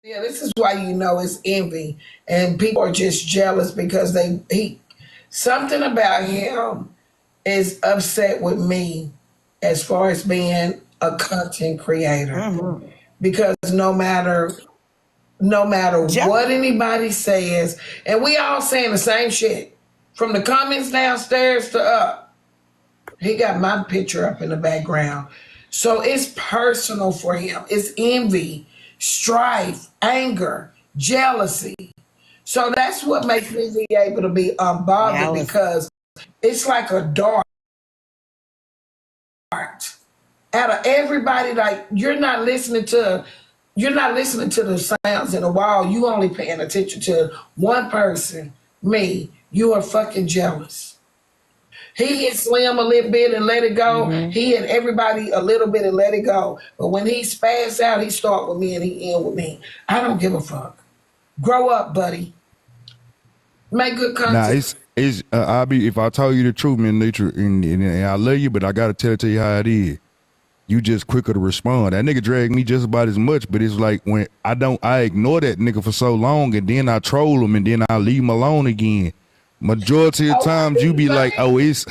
Yeah, this is why you know it's envy, and people are just jealous because he something about him is upset with me as far as being a content creator. Mm-hmm. Because no matter Je- what anybody says, and we all saying the same shit from the comments downstairs to up. He got my picture up in the background. So it's personal for him. It's envy, strife, anger, jealousy. So that's what makes me be able to be unbothered Jealous. because it's like a dart. Out of everybody, like you're not listening to the sounds in the wall. You only paying attention to one person, me. You are fucking jealous. He hit Slim a little bit and let it go. Mm-hmm. He hit everybody a little bit and let it go. But when he spazzed out, he start with me and he end with me. I don't give a fuck. Grow up, buddy. Make good Nah, content. it's I'll be if I tell you the truth, man, nature, and I love you, but I gotta tell you how it is. You just quicker to respond. That nigga dragged me just about as much, but it's like when I ignore that nigga for so long, and then I troll him, and then I leave him alone again. Majority of Oh, I times you do the be like, same. oh, it's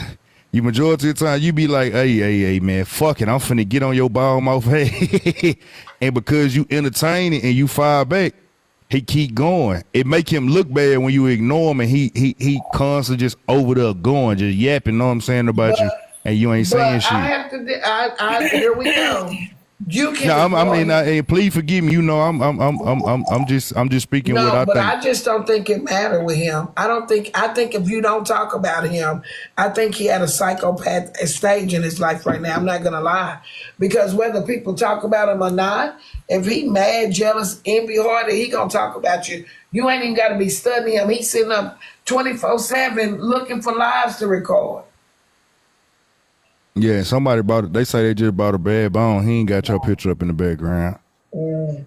you. Majority of the time you be like, hey, man, fuck it, I'm finna get on your ball mouth, hey, and because you entertaining and you fire back, he keep going. It make him look bad when you ignore him, and he constantly just over there going, just yapping. Know what I'm saying about you, But and you ain't but saying I shit. have to. Here we go. You can No, I ignore mean, him. please forgive me. You know, I'm just speaking what No, I but think. I just don't think it mattered with him. I think if you don't talk about him, I think he had a psychopath stage in his life right now. I'm not gonna lie. Because whether people talk about him or not, if he mad, jealous, envy hearted, he gonna talk about you. You ain't even gotta be studying him. He's sitting up 24/7 looking for lives to record. Yeah, somebody bought it. They say they just bought a bad bone. He ain't got your picture up in the background. Mm.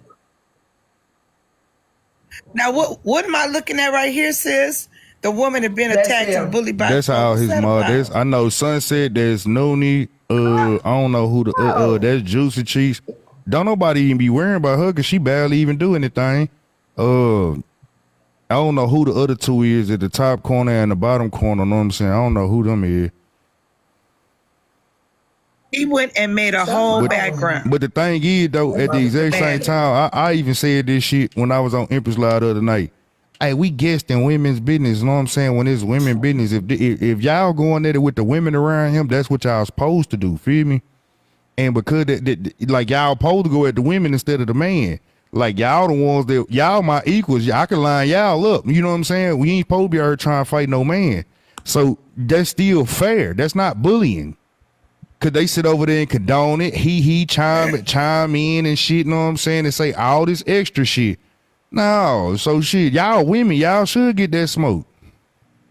Now, what am I looking at right here, sis? The woman had been That's attacked and him. bullied by That's folks. how What's his that mother. about? I know Sunset. There's Noonie. I don't know who the Oh, that's Juicy Cheeks. Don't nobody even be worrying about her because she barely even do anything. Uh, I don't know who the other two is at the top corner and the bottom corner. Know what I'm saying? I don't know who them is. He went and made a something whole But wrong with him. background. but the thing is though, That at the motherfucker exact same Man, time, I even said this shit when I was on Empress Live the other night. Hey, we guest in women's business. You know what I'm saying? When it's women business, if y'all going at it with the women around him, that's what y'all supposed to do. Feel me? And because like y'all supposed to go at the women instead of the man. Like y'all the ones that y'all my equals. I can line y'all up. You know what I'm saying? We ain't supposed to be out here trying to fight no man. So that's still fair. That's not bullying. Cause they sit over there and condone it. He chime in and shit, you know what I'm saying? And say all this extra shit. No, so shit, y'all women, y'all should get that smoke.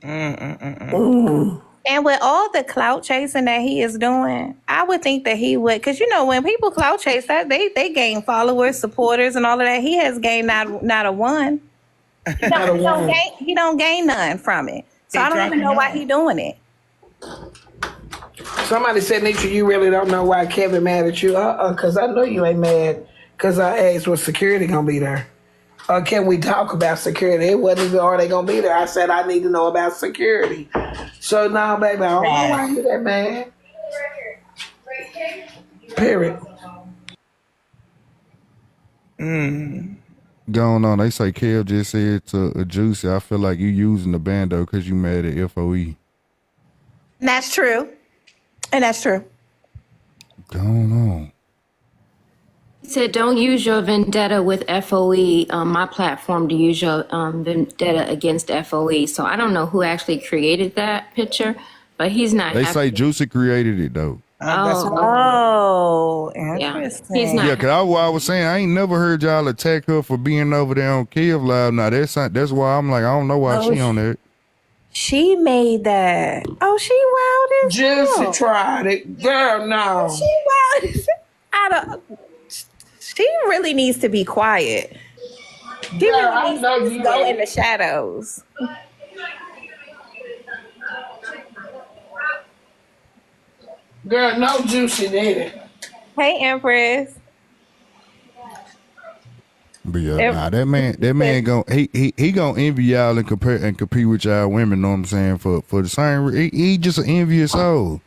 Mm. And with all the clout chasing that he is doing, I would think that he would, because you know when people clout chase, that they gain followers, supporters, and all of that. He has gained not a one. He don't, Not a he don't one. gain he don't gain none from it. So they I don't even dropping know why off. he doing it. Somebody said, Nisha, you really don't know why Kevin mad at you. Because I know you ain't mad. Because I asked, was security going to be there? Can we talk about security? It wasn't even, are they going to be there? I said, I need to know about security. So now, baby, I don't know Right. why you that mad. Period. Going on, they say Kev just said to Juicy, I feel like you using the bando because you mad at FOE. And that's true. And that's true. Going on. He said, don't use your vendetta with FOE on my platform to use your vendetta against FOE. So I don't know who actually created that picture, but he's not They say happy. Juicy created it though. That's Oh, what I heard. Oh, yeah. He's interesting. Yeah, not cause happy. I was saying I ain't never heard y'all attack her for being over there on Kev Live. Now that's why I'm like I don't know why Oh, she on there. she made that. Oh, she wild as Juicy hell. tried it. Girl, She no. wild as out of. She really needs to be quiet. She Girl, really I needs to know just you go in ain't. the shadows. Girl, no Juicy did it. Hey, Empress. But yeah, If- nah, that man he gonna envy y'all and compete with y'all women. Know what I'm saying? For the same, he just an envious soul.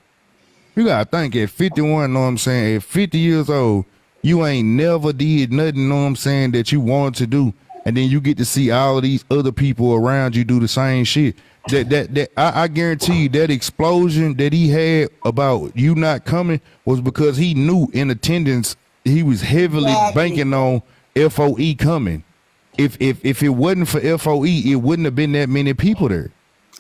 You gotta think at 51. Know what I'm saying? At 50 years old, you ain't never did nothing. Know what I'm saying that you wanted to do, and then you get to see all of these other people around you do the same shit. I guarantee you that explosion that he had about you not coming was because he knew in attendance he was heavily Exactly. banking on FOE coming. If it wasn't for FOE, it wouldn't have been that many people there.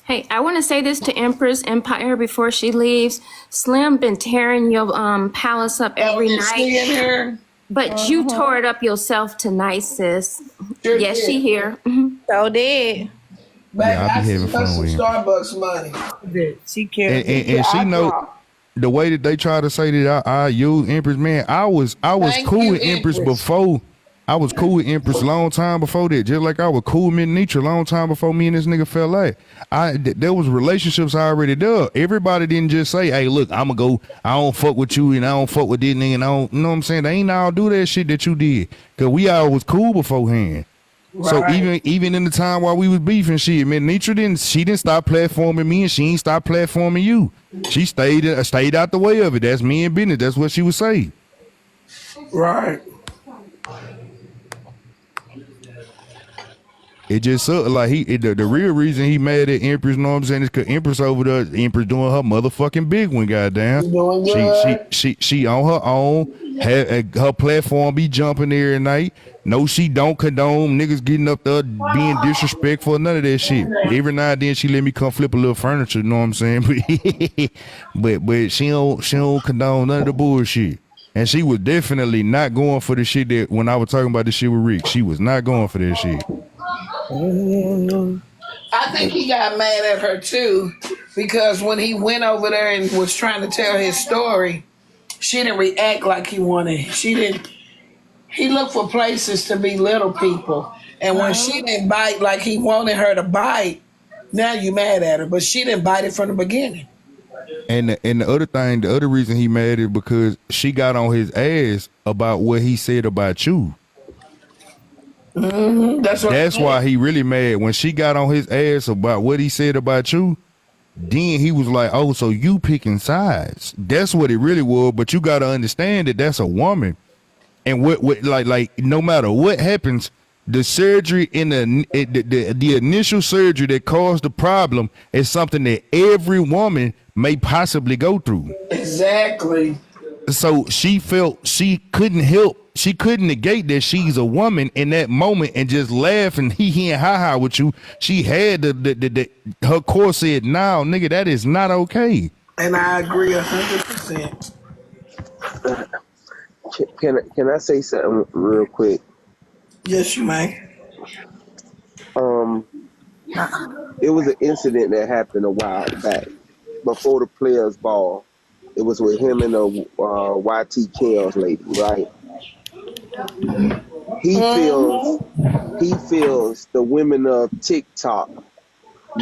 Hey, I want to say this to Empress Empire before she leaves. Slim been tearing your palace up every Is she in night, here? but you tore it up yourself tonight, sis. Sure Yes, did. she here. so did. Baby, Yeah, I be I having sent her fun some with him. Starbucks money. She cares. And she I know dropped. the way that they try to say that I use Empress, man. I was Thank cool you, with Empress Empress. before. I was cool with Empress a long time before that. Just like I was cool with Nitra a long time before me and this nigga fell out. There was relationships already there. Everybody didn't just say, "Hey, look, I'ma go. I don't fuck with you, and I don't fuck with this nigga." And I don't, you know what I'm saying? They ain't all do that shit that you did, cause we all was cool beforehand. So Right. even in the time while we was beefing shit, man, Nitra didn't stop platforming me, and she ain't stop platforming you. She stayed out the way of it. That's me and business. That's what she would say. Right. It just sucked. Like the real reason he mad at Empress, know what I'm saying, is cause Empress over there, Empress doing her motherfucking big one, goddamn. Doing good. She on her own. Her platform be jumping every night. No, she don't condone niggas getting up there being disrespectful. None of that shit. Every now and then she let me come flip a little furniture. Know what I'm saying? But she don't condone none of the bullshit. And she was definitely not going for the shit that when I was talking about the shit with Rick. She was not going for that shit. I think he got mad at her too because when he went over there and was trying to tell his story, she didn't react like he wanted. She didn't. He looked for places to belittle people, and when she didn't bite like he wanted her to bite, now you mad at her. But she didn't bite it from the beginning. And the other thing, the other reason he mad is because she got on his ass about what he said about you. That's what. That's why he really mad. When she got on his ass about what he said about you, then he was like, "Oh, so you picking sides?" That's what it really was. But you got to understand that that's a woman, and what like no matter what happens, the surgery in the initial surgery that caused the problem is something that every woman may possibly go through. Exactly. So she felt she couldn't negate that she's a woman in that moment and just laugh and hee and ha ha with you. She had her core said, "No, nigga, that is not okay." And I agree 100%. Can I say something real quick? Yes, you may. It was an incident that happened a while back before the Players Ball. It was with him and the YT Kells lady, right? He feels the women of TikTok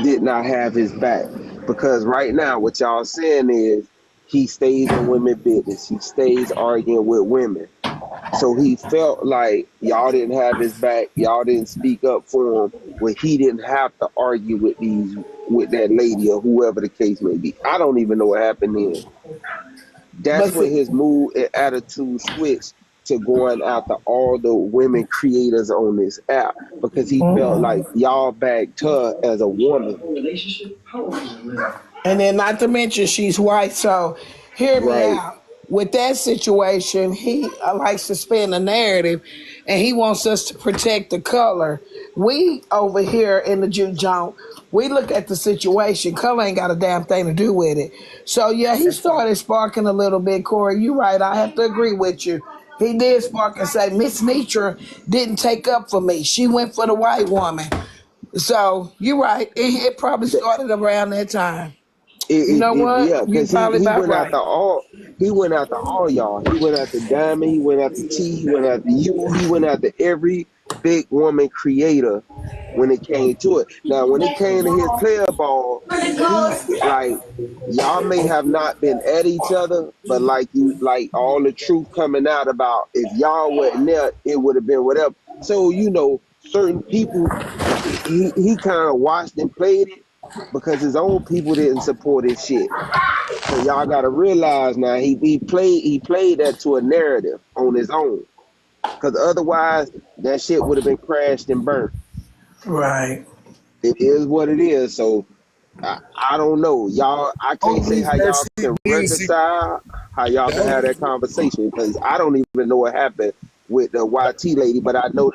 did not have his back because right now what y'all saying is he stays in women business. He stays arguing with women. So he felt like y'all didn't have his back. Y'all didn't speak up for him when he didn't have to argue with that lady or whoever the case may be. I don't even know what happened then. That's when his mood and attitude switched to going after all the women creators on this app because he felt like y'all backed her as a woman. And then not to mention she's white, so hear me Right. out. With that situation, he likes to spin a narrative and he wants us to protect the color. We over here in the Jew Joint, we look at the situation. Color ain't got a damn thing to do with it. So yeah, he started sparking a little bit, Corey. You right, I have to agree with you. He did spark and say, Miss Nitra didn't take up for me. She went for the white woman. So you're right. It probably started around that time. You know what? Yeah, You because probably he about went right. after all. He went after all y'all. He went after Diamond. He went after T. He went after you. He went after every big woman creator when it came to it. Now, when it came to his player ball, he like y'all may have not been at each other, but like all the truth coming out about if y'all wasn't there, it would have been whatever. So certain people, he kind of watched and played it because his own people didn't support his shit. So y'all gotta realize now he played that to a narrative on his own. Because otherwise that shit would have been crashed and burnt. Right. It is what it is. So I don't know, y'all. I can't say how y'all can reconcile, how y'all can have that conversation, because I don't even know what happened with the YT lady, but I know